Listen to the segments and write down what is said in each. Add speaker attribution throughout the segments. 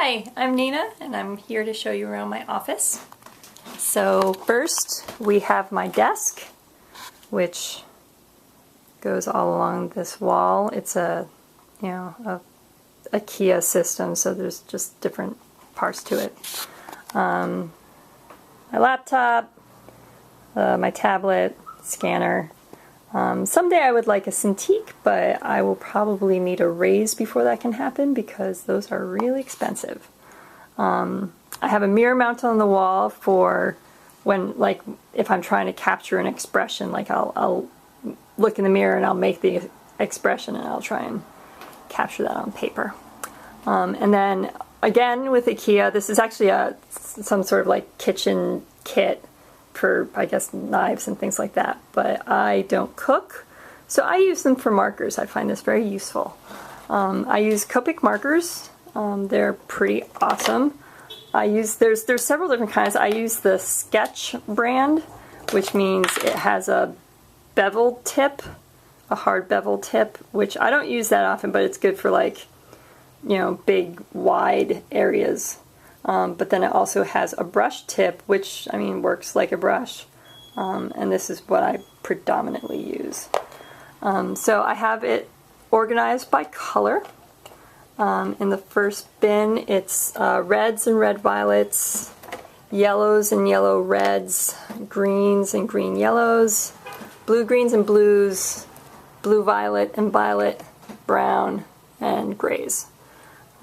Speaker 1: Hi, I'm Nina and I'm here to show you around my office. So first we have my desk, which goes all along this wall. It's a IKEA system, so there's just different parts to it. My laptop, my tablet, scanner. Someday I would like a Cintiq, but I will probably need a raise before that can happen because those are really expensive. I have a mirror mounted on the wall for when, like, if I'm trying to capture an expression, like I'll look in the mirror and I'll make the expression and I'll try and capture that on paper. And then again with IKEA, this is actually some sort of like kitchen kit for, I guess, knives and things like that, but I don't cook, so I use them for markers. I find this very useful. I use Copic markers. They're pretty awesome. There's several different kinds. I use the Sketch brand, which means it has a bevel tip, a hard bevel tip, which I don't use that often, but it's good for, like, you know, big wide areas. But then it also has a brush tip, which, I mean, works like a brush. And this is what I predominantly use. So I have it organized by color. In the first bin, it's reds and red violets, yellows and yellow reds, greens and green yellows, blue greens and blues, blue violet and violet, brown, and grays.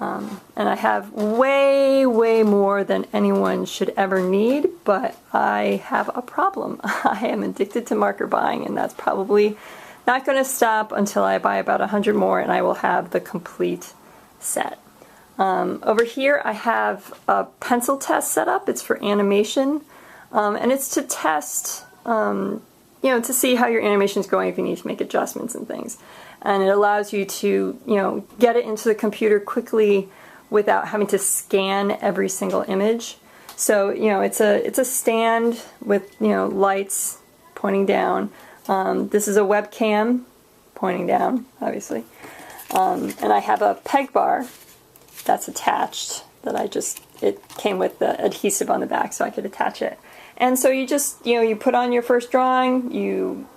Speaker 1: And I have way more than anyone should ever need, but I have a problem. I am addicted to marker buying, and that's probably not going to stop until I buy about 100 more and I will have the complete set. Over here I have a pencil test set up. It's for animation, and it's to test, you know, to see how your animation is going, if you need to make adjustments and things. And it allows you to, you know, get it into the computer quickly without having to scan every single image. So, you know, it's a stand with, you know, lights pointing down. This is a webcam pointing down, obviously. And I have a peg bar that's attached that it came with the adhesive on the back so I could attach it. And so you just, you know, you put on your first drawing, you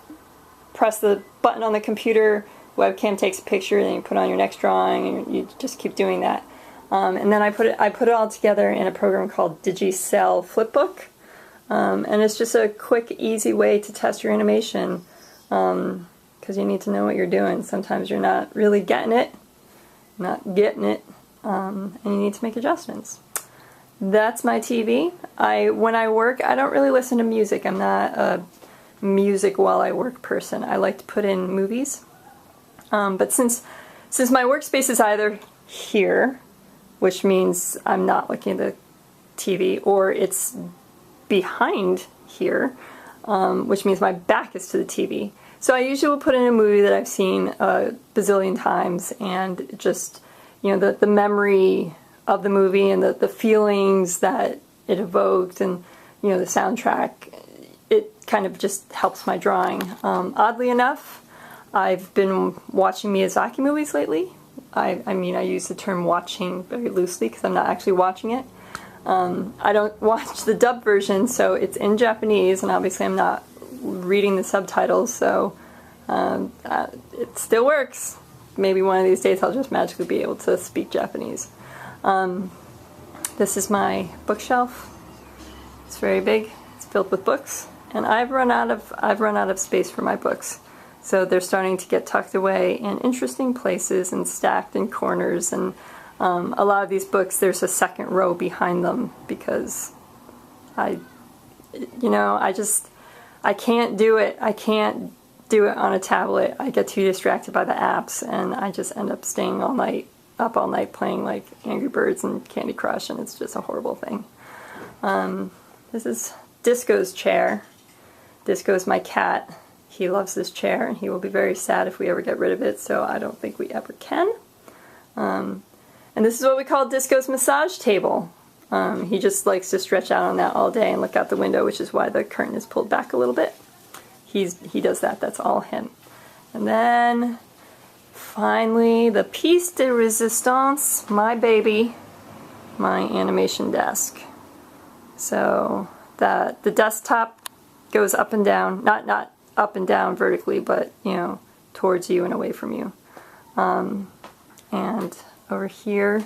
Speaker 1: press the button on the computer, webcam takes a picture, then you put on your next drawing, and you just keep doing that. And then I put it all together in a program called Digicel Flipbook, and it's just a quick, easy way to test your animation, because you need to know what you're doing. Sometimes you're not really getting it, and you need to make adjustments. That's my TV. When I work, I don't really listen to music. I'm not a music while I work person. I like to put in movies. But since my workspace is either here, which means I'm not looking at the TV, or it's behind here, which means my back is to the TV. So I usually will put in a movie that I've seen a bazillion times, and just, you know, the memory of the movie and the feelings that it evoked, and, you know, the soundtrack, it kind of just helps my drawing. Oddly enough, I've been watching Miyazaki movies lately. I mean, I use the term watching very loosely because I'm not actually watching it. I don't watch the dub version, so it's in Japanese, and obviously I'm not reading the subtitles, so it still works. Maybe one of these days I'll just magically be able to speak Japanese. This is my bookshelf. It's very big. It's filled with books, and I've run out of space for my books. So they're starting to get tucked away in interesting places and stacked in corners, and a lot of these books, there's a second row behind them because I can't do it. I can't do it on a tablet. I get too distracted by the apps, and I just end up staying up all night playing, like, Angry Birds and Candy Crush, and it's just a horrible thing. This is Disco's chair. Disco's my cat. He loves this chair, and he will be very sad if we ever get rid of it, so I don't think we ever can. And this is what we call Disco's massage table. He just likes to stretch out on that all day and look out the window, which is why the curtain is pulled back a little bit. He does that. That's all him. And then, finally, the piece de resistance, my baby, my animation desk. So that the desktop goes up and down, not up and down vertically, but you know, towards you and away from you. And over here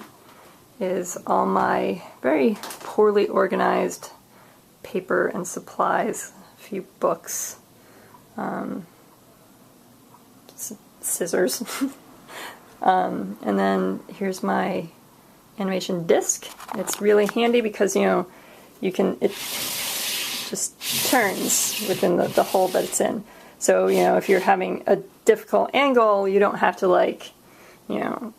Speaker 1: is all my very poorly organized paper and supplies, a few books, scissors, and then here's my animation disc. It's really handy because, you know, it just turns within the hole that it's in. So, you know, if you're having a difficult angle, you don't have to, like, you know,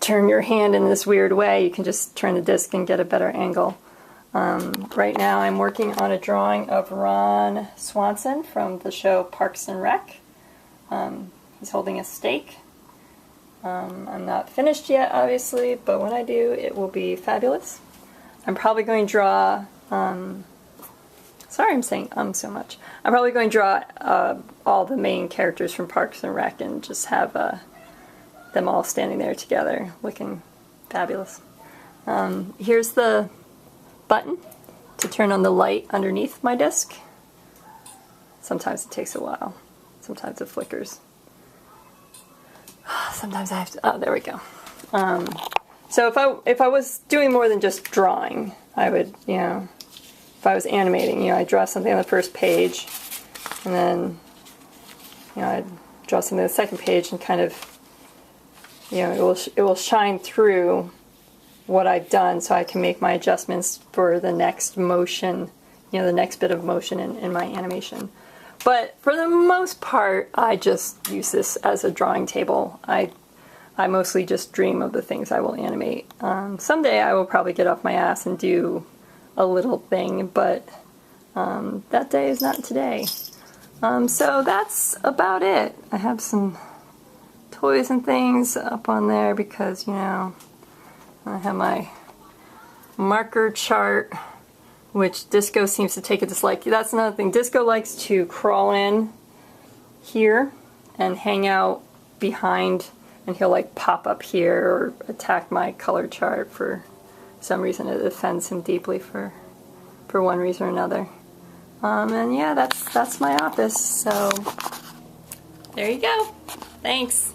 Speaker 1: turn your hand in this weird way. You can just turn the disc and get a better angle. Right now I'm working on a drawing of Ron Swanson from the show Parks and Rec. He's holding a steak. I'm not finished yet, obviously, but when I do, it will be fabulous. I'm probably going to draw, sorry I'm saying so much. I'm probably going to draw all the main characters from Parks and Rec and just have them all standing there together looking fabulous. Here's the button to turn on the light underneath my disc. Sometimes it takes a while. Sometimes it flickers. Sometimes I have to, oh, there we go. So if I was doing more than just drawing, I would, you know, if I was animating, you know, I'd draw something on the first page, and then, you know, I'd draw something on the second page, and kind of, you know, it will shine through what I've done, so I can make my adjustments for the next motion, you know, the next bit of motion in my animation. But for the most part, I just use this as a drawing table. I mostly just dream of the things I will animate. Someday I will probably get off my ass and do a little thing, but that day is not today. So that's about it. I have some toys and things up on there because, you know, I have my marker chart, which Disco seems to take a dislike. That's another thing. Disco likes to crawl in here and hang out behind, and he'll like pop up here or attack my color chart for some reason. It offends him deeply for one reason or another. And yeah, that's my office. So there you go. Thanks.